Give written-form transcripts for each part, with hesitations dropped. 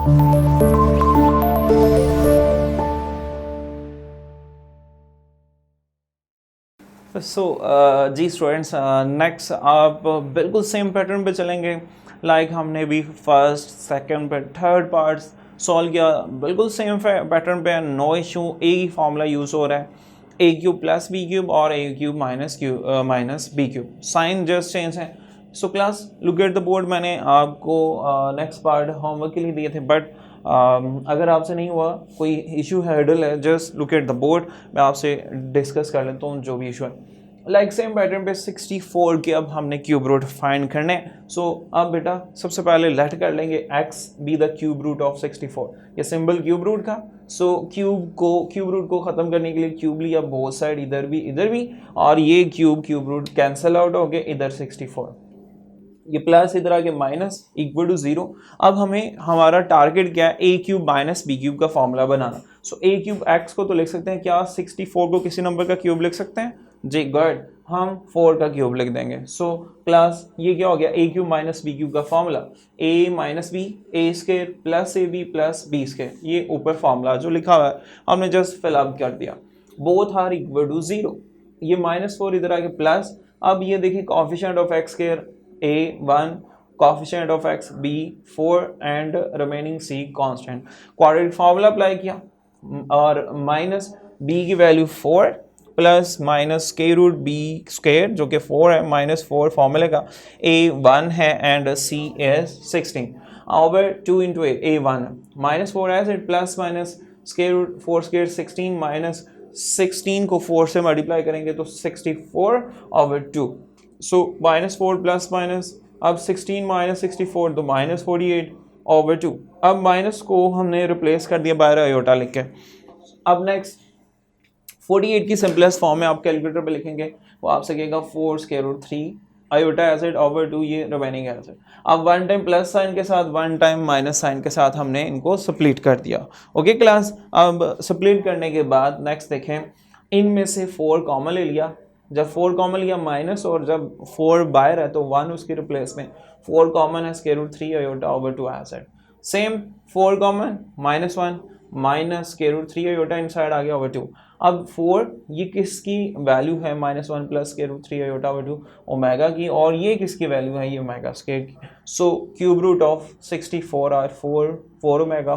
जी students, next आप बिल्कुल same pattern पे चलेंगे। लाइक हमने भी फर्स्ट सेकंड पे थर्ड पार्ट्स सॉल्व किया, बिल्कुल सेम पैटर्न पे, नो इशू। ए ही फॉर्मूला यूज़ हो रहा है, A cube plus B cube और A cube minus B cube, sign just change है। So class look at the board. मैंने आपको नेक्स्ट पार्ट होमवर्क के लिए दिए थे, बट अगर आपसे नहीं हुआ, कोई इशू हर्डल है, just look at the board. मैं आपसे डिस्कस कर लेता हूँ जो भी इशू है। लाइक सेम पैटर्न पे 64 के अब हमने क्यूब रूट फाइंड करने। सो अब बेटा सबसे पहले लेट कर लेंगे x be the cube root of 64, ये सिंबल क्यूब रूट का। सो क्यूब रूट को ख़त्म करने के लिए क्यूब लिया बोथ साइड, इधर भी, और ये क्यूब रूट कैंसिल आउट हो गए, इधर 64, ये प्लस इधर आके माइनस इक्वल टू 0। अब हमें हमारा टारगेट क्या है, A cube minus B cube का फॉर्मूला बनाना। सो ए क्यूब एक्स को तो लिख सकते हैं, क्या 64 को किसी नंबर का क्यूब लिख सकते हैं जी? गुड, हम 4 का क्यूब लिख देंगे। सो क्लास ये क्या हो गया, A cube minus B cube का formula, A minus B A square plus A B square, ये ऊपर फॉर्मूला जो लिखा हुआ है हमने जस्ट फिल अप कर दिया। बोथ आर इक्वल टू 0, ये -4 इधर आके प्लस। अब ये देखिए coefficient of x square a1, coefficient of x b4 and remaining c constant, quadratic formula apply किया और माइनस b की वैल्यू 4 प्लस माइनस के रूट बी स्क्वायर जो कि 4 है, -4 फॉर्मूले का, a1 है and c is 16 over 2 into a1 -4 as it plus minus square root 4 square 16 minus 16 को 4 से मल्टीप्लाई करेंगे तो 64 ओवर 2। सो -4 प्लस माइनस, अब 16 माइनस 64 तो -48 ओवर 2। अब माइनस को हमने रिप्लेस कर दिया बाय आयोटा लिख के। अब नेक्स्ट 48 की सिंपलेस्ट फॉर्म में आप कैलकुलेटर पे लिखेंगे, वो आपसे कहेगा 4 square root 3 iota acid over 2, ये रिमेनिंग एसिड। अब वन टाइम प्लस साइन के साथ वन टाइम माइनस साइन के साथ हमने इनको स्प्लिट कर दिया। ओके क्लास, अब स्प्लिट करने के बाद नेक्स्ट देखें, इनमें से 4 कॉमन ले लिया, जब 4 कॉमन लिया माइनस, और जब 4 बाहर है तो 1 उसके रिप्लेस में, 4 कॉमन है square root 3 iota over 2 acid. Same 4 common -1 minus square root 3 iota inside आ गया ओवर 2। अब 4 ये किसकी वैल्यू है, -1 plus square root 3 iota over 2 omega की, और ये किसकी वैल्यू है, ये ओमेगा स्क्वायर की। So cube root of 64 are 4 omega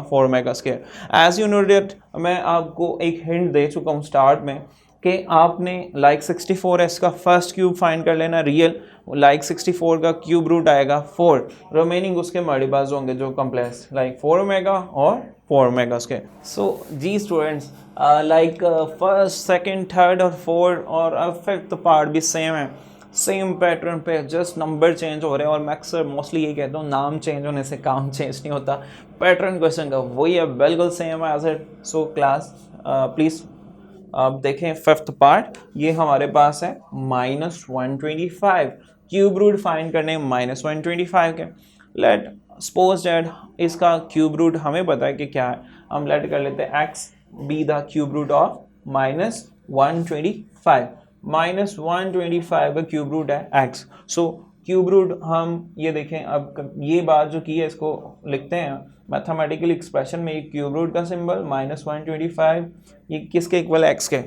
square. As you know that, मैं आपको एक हिंट दे चुका हूँ स्टार्ट में कि आपने लाइक 64 है, इसका फर्स्ट क्यूब फाइंड कर लेना रियल, लाइक 64 का क्यूब रूट आएगा 4, रिमेनिंग उसके मल्टीपल्स होंगे जो कॉम्प्लेक्स, लाइक 4 ओमेगा और 4 ओमेगा के। सो जी students, like first second third और फोर्थ और फिफ्थ पार्ट भी सेम है, सेम पैटर्न पे, जस्ट नंबर चेंज हो रहे हैं। और मैं अक्सर मोस्टली ये कहता हूँ, नाम चेंज होने से काम चेंज नहीं होता, पैटर्न क्वेश्चन का वही है, बिल्कुल सेम है as it. So class please अब देखें फिफ्थ पार्ट, ये हमारे पास है -125 क्यूब रूट फाइंड करने -125 के। लेट सपोज दैट इसका क्यूब रूट हमें पता है कि क्या है, हम लेट कर लेते हैं x be the cube root of -125, -125 का क्यूब रूट है x। सो क्यूब रूट हम ये देखें, अब ये बात जो की है इसको लिखते हैं मैथमेटिकल एक्सप्रेशन में, एक क्यूब रूट का सिंबल -125, ये किसके इक्वल है, x के।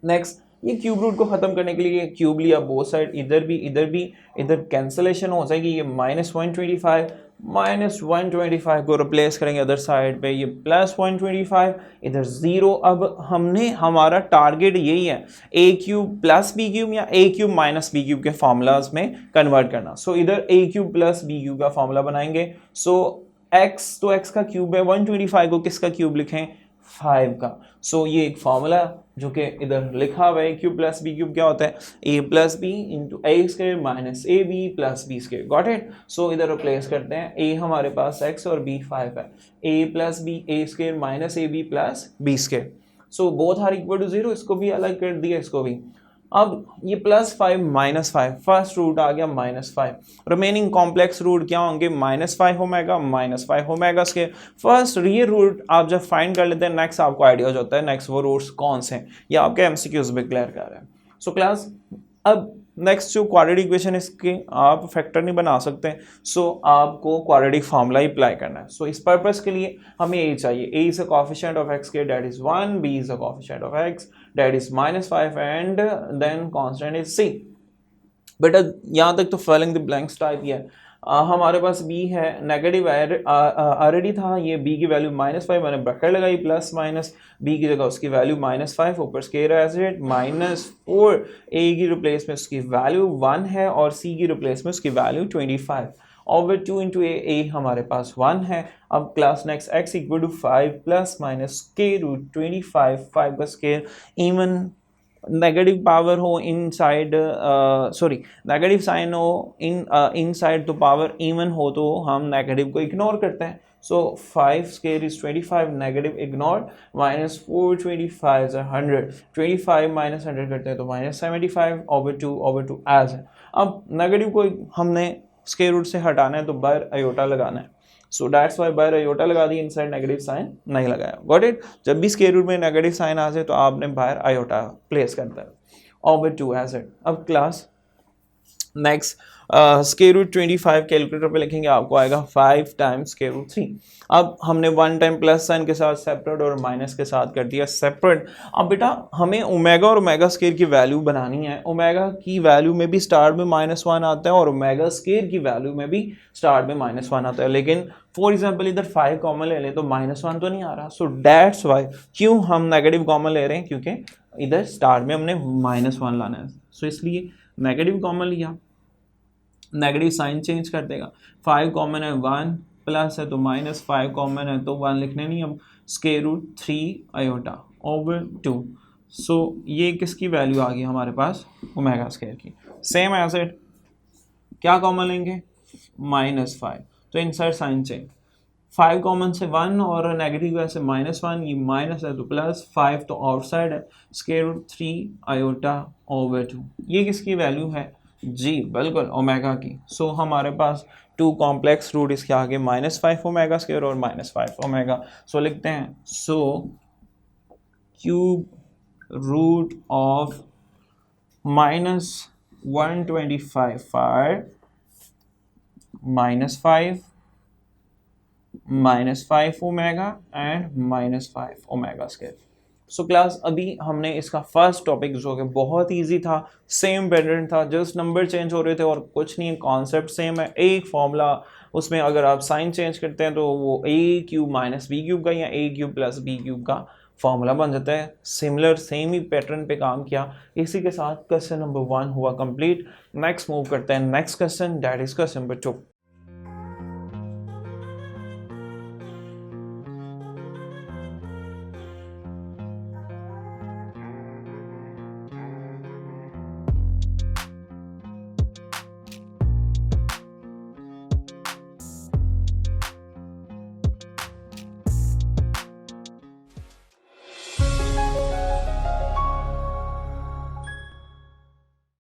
नेक्स्ट ये क्यूब रूट को ख़त्म करने के लिए क्यूब लिया बोथ साइड, इधर कैंसलेशन हो जाएगी, ये -125 को रिप्लेस करेंगे अदर साइड पे, ये +125 इधर 0। अब हमने हमारा टारगेट यही है, A cube plus B cube या ए क्यूब माइनस बी क्यूब के फार्मूलाज में कन्वर्ट करना। सो इधर ए क्यूब प्लस बी क्यूब का फार्मूला बनाएंगे। सो x तो x का क्यूब है, 125 को किसका क्यूब लिखें, 5 का। सो ये एक फार्मूला जो कि इधर लिखा हुआ है, क्यूब प्लस बी क्यूब क्या होता है, a plus B into A square minus A B plus B square, got it. So इधर रिप्लेस करते हैं, a हमारे पास x और b 5 है, a plus b A square minus A B plus B square. So both are equal to 0, इसको भी अलग कर दिया, इसको भी। अब ये +5 -5, फर्स्ट रूट आ गया -5, रिमेनिंग कॉम्प्लेक्स रूट क्या होंगे, -5 ओमेगा के। फर्स्ट रियल रूट आप जब फाइंड कर लेते हैं, नेक्स्ट आपको आइडिया हो जाता है नेक्स्ट वो रूट्स कौन से हैं, या आपके एमसीक्यूज भी क्लियर कर रहे हैं। सो क्लास अब नेक्स्ट जो क्वाड्रेटिक इक्वेशन इसके आप फैक्टर नहीं बना सकते, सो आपको क्वाड्रेटिक फार्मूला ही अप्लाई करना है। सो इस पर्पस के लिए हमें ए चाहिए, A is a coefficient of x square that is 1, B is a coefficient of X that is -5 and then constant is C. बेटा यहाँ तक तो फिलिंग द ब्लैंक्स टाइप ही है। हमारे पास b है, नेगेटिव ऑलरेडी था, ये b की वैल्यू -5 मैंने ब्रैकेट लगाई, प्लस माइनस b की जगह उसकी वैल्यू -5 ऊपर स्क्वायर एज -4, a की रिप्लेस में उसकी वैल्यू 1 है और c की रिप्लेस में उसकी वैल्यू 25 ओवर 2 इंटू a हमारे पास 1 है। अब class next x equal to 5 plus minus √25, 5 का स्क्वायर इवन नेगेटिव पावर हो इनसाइड, सॉरी नेगेटिव साइन हो इनसाइड तो पावर इवन हो तो हम नेगेटिव को इग्नोर करते हैं। So 5 square is 25, negative ignore, -4 25 is 100, 25 minus 100 करते हैं तो -75 ओवर 2 एज है। अब नेगेटिव को हमने स्क्वायर रूट से हटाना है तो बाहर आयोटा लगाना है, सो दैट्स वाई बाहर आयोटा लगा दी, इनसाइड नेगेटिव साइन नहीं लगाया। Got it? जब भी स्क्वायर रूट में नेगेटिव साइन आ जाए तो आपने बाहर आयोटा प्लेस करता है ओवर 2 एज इट। अब class next square root 25 calculator पे लिखेंगे, आपको आएगा 5 टाइम्स स्क्वायर रूट 3। अब हमने 1 टाइम प्लस साइन के साथ सेपरेट और माइनस के साथ कर दिया सेपरेट। अब बेटा हमें ओमेगा और ओमेगा स्क्वायर की वैल्यू बनानी है। ओमेगा की वैल्यू में भी स्टार्ट में -1 आता है और ओमेगा स्क्वायर की वैल्यू में भी स्टार्ट में -1 आता है, लेकिन फॉर एग्जाम्पल इधर 5 कॉमन ले लें तो -1 तो नहीं आ रहा। सो दैट्स वाई क्यों हम नेगेटिव कॉमन ले रहे हैं, क्योंकि इधर स्टार्ट में हमने -1 लाना है। सो इसलिए नेगेटिव कॉमन लिया, नेगेटिव साइन चेंज कर देगा, 5 कॉमन है 1 प्लस है तो -5 कॉमन है तो 1 लिखने नहीं, अब स्क्वायर रूट 3 आयोटा ओवर 2। सो ये किसकी वैल्यू आ गई हमारे पास, ओमेगा स्क्वायर की। सेम एज इट क्या कॉमन लेंगे, -5 तो इनसाइड साइन चेंज, 5 कॉमन से 1 और नेगेटिव है से -1, ये माइनस है तो प्लस, 5 तो आउटसाइड है, स्क्वायर रूट 3 आयोटा ओवर 2। ये किसकी वैल्यू है जी, बिल्कुल ओमेगा की। सो हमारे पास 2 कॉम्प्लेक्स रूट इसके आगे -5 ओमेगा स्क्वायर और -5 ओमेगा। सो लिखते हैं, so cube root of -125 for -5 omega and -5 omega square. So class अभी हमने इसका फर्स्ट टॉपिक जो कि बहुत इजी था, सेम पैटर्न था, जस्ट नंबर चेंज हो रहे थे और कुछ नहीं, कॉन्सेप्ट सेम है, एक फॉर्मूला, उसमें अगर आप साइन चेंज करते हैं तो वो a³ माइनस b³ का या a³ प्लस b³ का फॉर्मूला बन जाता है। सिमिलर सेम ही पैटर्न पे काम किया। इसी के साथ क्वेश्चन नंबर 1 हुआ कंप्लीट। नेक्स्ट मूव करते हैं next question, that is question number 2।